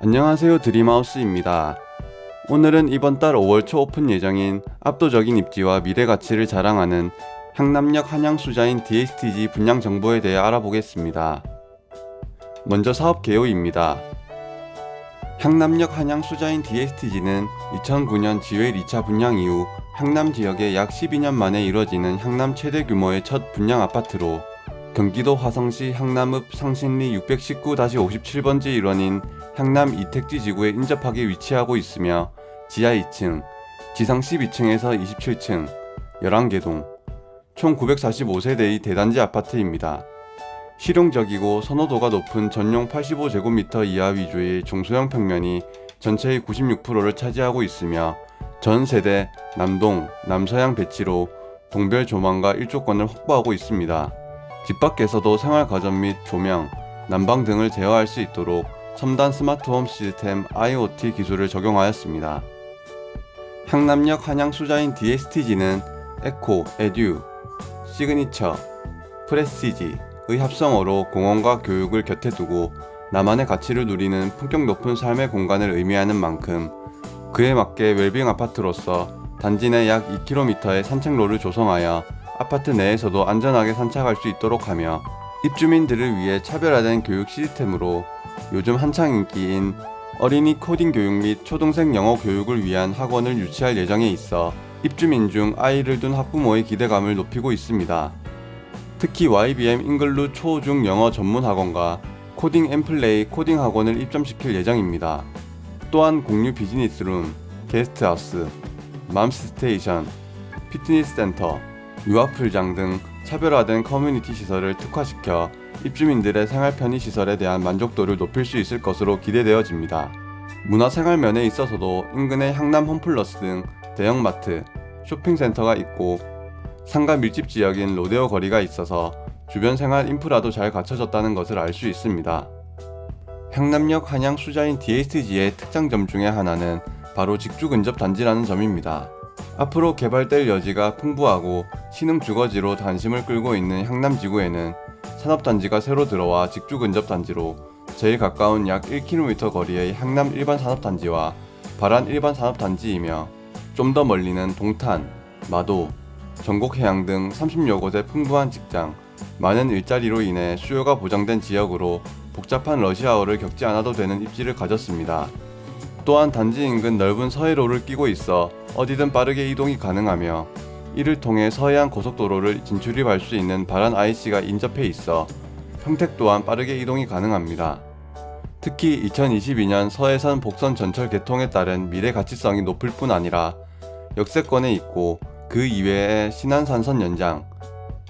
안녕하세요, 드림하우스입니다. 오늘은 이번 달 5월 초 오픈 예정인 압도적인 입지와 미래 가치를 자랑하는 향남역 한양수자인 DSTG 분양 정보에 대해 알아보겠습니다. 먼저 사업 개요입니다. 향남역 한양수자인 DSTG는 2009년 지회 2차 분양 이후 향남 지역에 약 12년 만에 이뤄지는 향남 최대 규모의 첫 분양 아파트로 경기도 화성시 향남읍 상신리 619-57번지 일원인 향남 이택지 지구에 인접하게 위치하고 있으며 지하 2층, 지상 12층에서 27층, 11개 동, 총 945세대의 대단지 아파트입니다. 실용적이고 선호도가 높은 전용 85제곱미터 이하 위주의 중소형 평면이 전체의 96%를 차지하고 있으며 전 세대 남동, 남서양 배치로 동별 조망과 일조권을 확보하고 있습니다. 집 밖에서도 생활가전 및 조명, 난방 등을 제어할 수 있도록 첨단 스마트홈 시스템 IoT 기술을 적용하였습니다. 향남역 한양수자인 DSTG는 에코, 에듀, 시그니처, 프레시지의 합성어로 공원과 교육을 곁에 두고 나만의 가치를 누리는 품격 높은 삶의 공간을 의미하는 만큼 그에 맞게 웰빙 아파트로서 단지 내 약 2km의 산책로를 조성하여 아파트 내에서도 안전하게 산책할 수 있도록 하며 입주민들을 위해 차별화된 교육 시스템으로 요즘 한창 인기인 어린이 코딩 교육 및 초등생 영어 교육을 위한 학원을 유치할 예정에 있어 입주민 중 아이를 둔 학부모의 기대감을 높이고 있습니다. 특히 YBM 잉글루 초, 중 영어 전문 학원과 코딩 앤 플레이 코딩 학원을 입점시킬 예정입니다. 또한 공유 비즈니스룸, 게스트하우스, 맘스테이션, 피트니스 센터, 유아풀장 등 차별화된 커뮤니티 시설을 특화시켜 입주민들의 생활 편의 시설에 대한 만족도를 높일 수 있을 것으로 기대되어집니다. 문화생활 면에 있어서도 인근에 향남 홈플러스 등 대형마트, 쇼핑센터가 있고 상가 밀집 지역인 로데오 거리가 있어서 주변 생활 인프라도 잘 갖춰졌다는 것을 알 수 있습니다. 향남역 한양수자인 DSTG의 특장점 중에 하나는 바로 직주 근접 단지라는 점입니다. 앞으로 개발될 여지가 풍부하고 신흥 주거지로 관심을 끌고 있는 향남 지구에는 산업단지가 새로 들어와 직주 근접 단지로 제일 가까운 약 1km 거리의 향남 일반 산업단지와 발안 일반 산업단지이며 좀 더 멀리는 동탄, 마도, 전곡해양 등 30여 곳의 풍부한 직장, 많은 일자리로 인해 수요가 보장된 지역으로 복잡한 러시아어를 겪지 않아도 되는 입지를 가졌습니다. 또한 단지 인근 넓은 서해로를 끼고 있어 어디든 빠르게 이동이 가능하며 이를 통해 서해안 고속도로를 진출입할 수 있는 발안 IC가 인접해 있어 평택 또한 빠르게 이동이 가능합니다. 특히 2022년 서해선 복선 전철 개통에 따른 미래 가치성이 높을 뿐 아니라 역세권에 있고 그 이외에 신안산선 연장,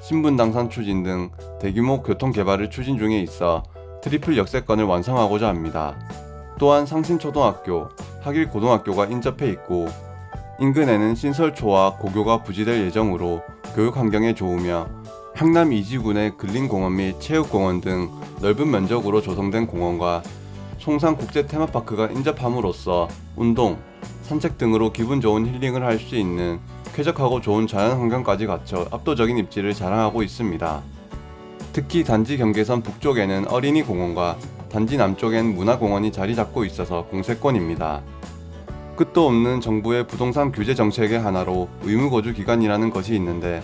신분당선 추진 등 대규모 교통 개발을 추진 중에 있어 트리플 역세권을 완성하고자 합니다. 또한 상신초등학교, 하길고등학교가 인접해 있고 인근에는 신설초와 고교가 부지될 예정으로 교육 환경에 좋으며 향남 이지군의 근린공원 및 체육공원 등 넓은 면적으로 조성된 공원과 송산국제 테마파크가 인접함으로써 운동, 산책 등으로 기분 좋은 힐링을 할 수 있는 쾌적하고 좋은 자연환경까지 갖춰 압도적인 입지를 자랑하고 있습니다. 특히 단지 경계선 북쪽에는 어린이 공원과 단지 남쪽엔 문화공원이 자리 잡고 있어서 공세권입니다. 끝도 없는 정부의 부동산 규제 정책의 하나로 의무거주 기간이라는 것이 있는데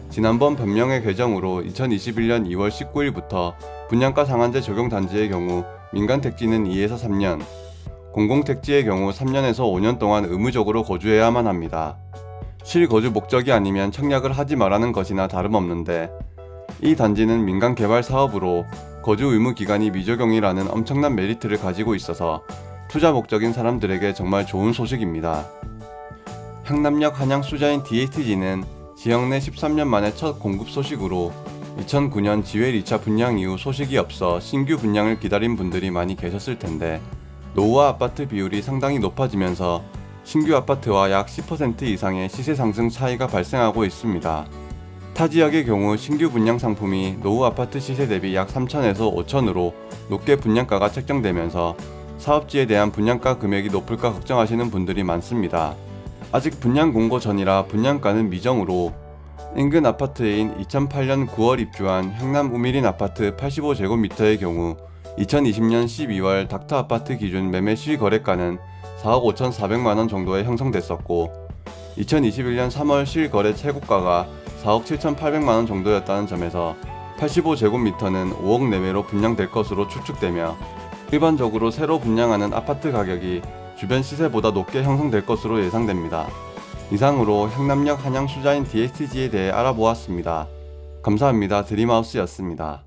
지난번 변명의 개정으로 2021년 2월 19일부터 분양가 상한제 적용 단지의 경우 민간 택지는 2에서 3년, 공공택지의 경우 3년에서 5년 동안 의무적으로 거주해야만 합니다. 실거주 목적이 아니면 청약을 하지 말라는 것이나 다름없는데 이 단지는 민간 개발 사업으로 거주 의무 기간이 미적용이라는 엄청난 메리트를 가지고 있어서 투자 목적인 사람들에게 정말 좋은 소식입니다. 향남역 한양수자인 DSTG는 지역 내 13년 만에 첫 공급 소식으로 2009년 지회 2차 분양 이후 소식이 없어 신규 분양을 기다린 분들이 많이 계셨을 텐데 노후화 아파트 비율이 상당히 높아지면서 신규 아파트와 약 10% 이상의 시세 상승 차이가 발생하고 있습니다. 타 지역의 경우 신규 분양 상품이 노후 아파트 시세 대비 약 3천에서 5천으로 높게 분양가가 책정되면서 사업지에 대한 분양가 금액이 높을까 걱정하시는 분들이 많습니다. 아직 분양 공고 전이라 분양가는 미정으로 인근 아파트인 2008년 9월 입주한 향남 우미린 아파트 85제곱미터의 경우 2020년 12월 닥터아파트 기준 매매 시의 거래가는 4억 5,400만원 정도에 형성됐었고 2021년 3월 시의 거래 최고가가 4억 7,800만원 정도였다는 점에서 85제곱미터는 5억 내외로 분양될 것으로 추측되며 일반적으로 새로 분양하는 아파트 가격이 주변 시세보다 높게 형성될 것으로 예상됩니다. 이상으로 향남역 한양수자인 DSTG에 대해 알아보았습니다. 감사합니다. 드림하우스였습니다.